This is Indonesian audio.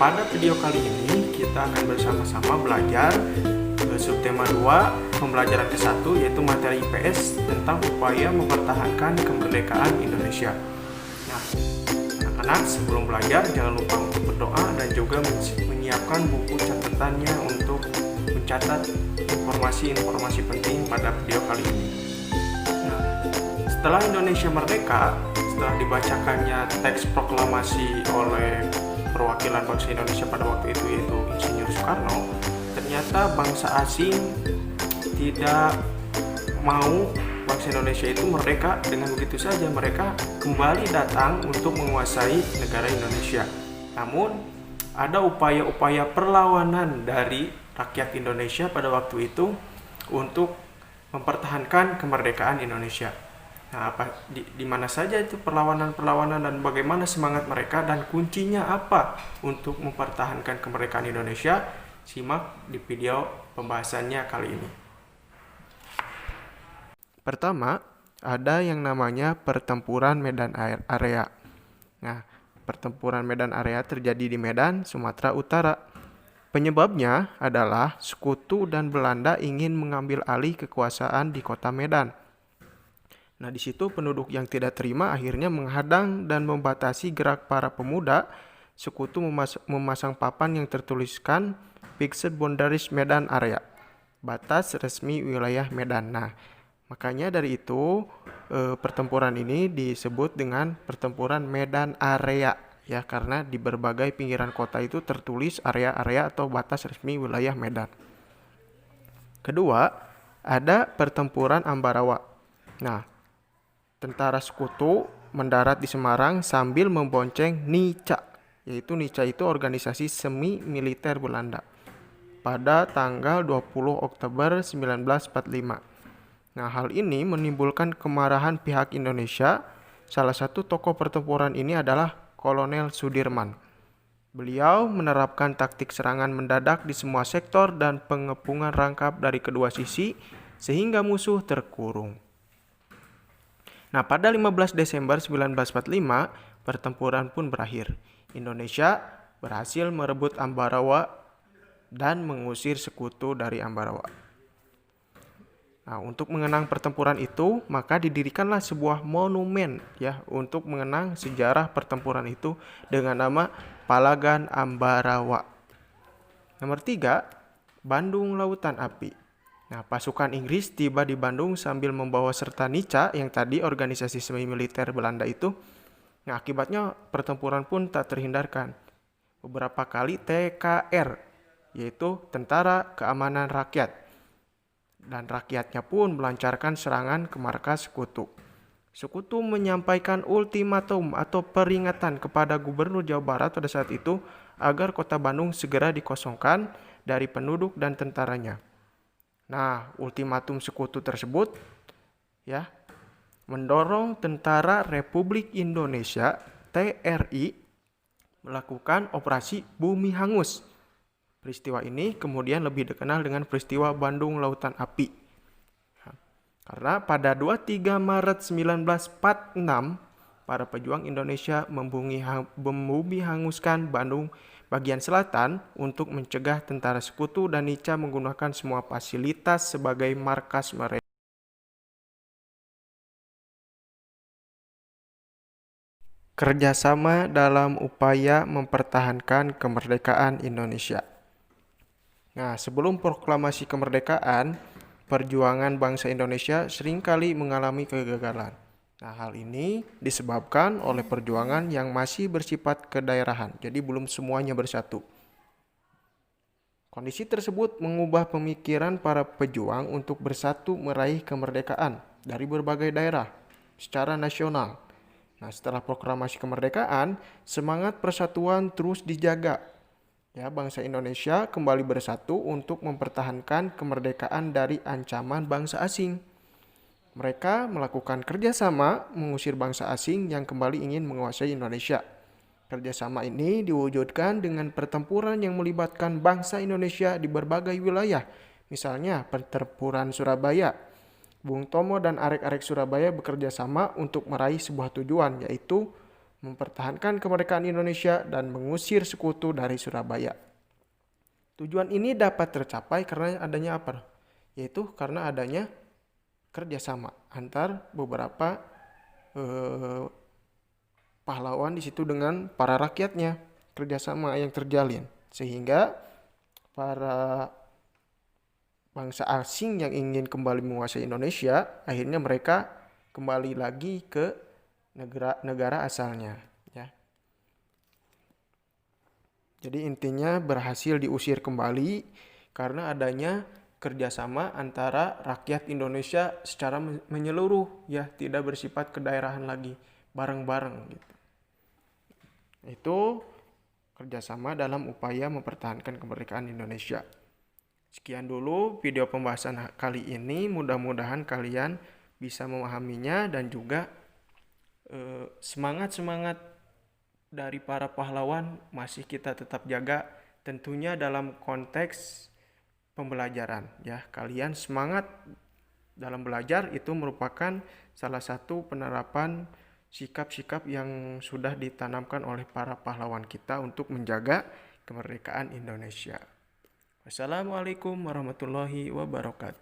pada video kali ini kita akan bersama-sama belajar subtema 2 pembelajaran ke-1 yaitu materi IPS tentang upaya mempertahankan kemerdekaan Indonesia. Nah, anak-anak sebelum belajar jangan lupa untuk berdoa dan juga menyiapkan buku catatannya untuk mencatat informasi-informasi penting pada video kali ini. Nah, setelah Indonesia merdeka, setelah dibacakannya teks proklamasi oleh perwakilan bangsa Indonesia pada waktu itu yaitu Insinyur Soekarno, ternyata bangsa asing tidak mau bangsa Indonesia itu merdeka dengan begitu saja. Mereka kembali datang untuk menguasai negara Indonesia. Namun ada upaya-upaya perlawanan dari rakyat Indonesia pada waktu itu untuk mempertahankan kemerdekaan Indonesia. Nah, di mana saja itu perlawanan-perlawanan dan bagaimana semangat mereka dan kuncinya apa untuk mempertahankan kemerdekaan Indonesia? Simak di video pembahasannya kali ini. Pertama, ada yang namanya pertempuran Medan Area. Nah, pertempuran Medan Area terjadi di Medan, Sumatera Utara. Penyebabnya adalah Sekutu dan Belanda ingin mengambil alih kekuasaan di kota Medan. Nah, di situ penduduk yang tidak terima akhirnya menghadang dan membatasi gerak para pemuda. Sekutu memasang papan yang tertuliskan Fixed Boundaries Medan Area, batas resmi wilayah Medan. Nah, makanya dari itu pertempuran ini disebut dengan pertempuran Medan Area, ya, karena di berbagai pinggiran kota itu tertulis area-area atau batas resmi wilayah Medan. Kedua, ada pertempuran Ambarawa. Nah, tentara Sekutu mendarat di Semarang sambil membonceng Nica, yaitu Nica itu organisasi semi militer Belanda, pada tanggal 20 Oktober 1945. Nah, hal ini menimbulkan kemarahan pihak Indonesia. Salah satu tokoh pertempuran ini adalah Kolonel Sudirman. Beliau menerapkan taktik serangan mendadak di semua sektor dan pengepungan rangkap dari kedua sisi sehingga musuh terkurung. Nah, pada 15 Desember 1945, pertempuran pun berakhir. Indonesia berhasil merebut Ambarawa dan mengusir Sekutu dari Ambarawa. Nah, untuk mengenang pertempuran itu, maka didirikanlah sebuah monumen, ya, untuk mengenang sejarah pertempuran itu dengan nama Palagan Ambarawa. Nomor 3, Bandung Lautan Api. Nah, pasukan Inggris tiba di Bandung sambil membawa serta Nica yang tadi organisasi semi militer Belanda itu. Nah, akibatnya pertempuran pun tak terhindarkan. Beberapa kali TKR, yaitu Tentara Keamanan Rakyat, dan rakyatnya pun melancarkan serangan ke markas Sekutu. Sekutu menyampaikan ultimatum atau peringatan kepada Gubernur Jawa Barat pada saat itu agar kota Bandung segera dikosongkan dari penduduk dan tentaranya. Nah, ultimatum Sekutu tersebut, ya, mendorong Tentara Republik Indonesia (TRI) melakukan operasi Bumi Hangus. Peristiwa ini kemudian lebih dikenal dengan peristiwa Bandung Lautan Api. Karena pada 23 Maret 1946, para pejuang Indonesia membumi hanguskan Bandung bagian selatan untuk mencegah tentara Sekutu dan Nica menggunakan semua fasilitas sebagai markas mereka. Kerjasama dalam upaya mempertahankan kemerdekaan Indonesia. Nah, sebelum proklamasi kemerdekaan, perjuangan bangsa Indonesia seringkali mengalami kegagalan. Nah, hal ini disebabkan oleh perjuangan yang masih bersifat kedaerahan, jadi belum semuanya bersatu. Kondisi tersebut mengubah pemikiran para pejuang untuk bersatu meraih kemerdekaan dari berbagai daerah secara nasional. Nah, setelah proklamasi kemerdekaan, semangat persatuan terus dijaga. Ya, bangsa Indonesia kembali bersatu untuk mempertahankan kemerdekaan dari ancaman bangsa asing. Mereka melakukan kerjasama mengusir bangsa asing yang kembali ingin menguasai Indonesia. Kerjasama ini diwujudkan dengan pertempuran yang melibatkan bangsa Indonesia di berbagai wilayah. Misalnya pertempuran Surabaya. Bung Tomo dan arek-arek Surabaya bekerja sama untuk meraih sebuah tujuan, yaitu mempertahankan kemerdekaan Indonesia, dan mengusir sekutu dari Surabaya. Tujuan ini dapat tercapai karena adanya apa? Yaitu karena adanya kerjasama antar beberapa pahlawan di situ dengan para rakyatnya, kerjasama yang terjalin sehingga para bangsa asing yang ingin kembali menguasai Indonesia akhirnya mereka kembali lagi ke negara asalnya, ya. Jadi intinya berhasil diusir kembali karena adanya kerjasama antara rakyat Indonesia secara menyeluruh, ya, tidak bersifat kedaerahan lagi, bareng-bareng gitu. Itu kerjasama dalam upaya mempertahankan kemerdekaan Indonesia. Sekian dulu video pembahasan kali ini, mudah-mudahan kalian bisa memahaminya dan juga semangat-semangat dari para pahlawan masih kita tetap jaga, tentunya dalam konteks pembelajaran, ya. Kalian semangat dalam belajar itu merupakan salah satu penerapan sikap-sikap yang sudah ditanamkan oleh para pahlawan kita untuk menjaga kemerdekaan Indonesia. Wassalamualaikum warahmatullahi wabarakatuh.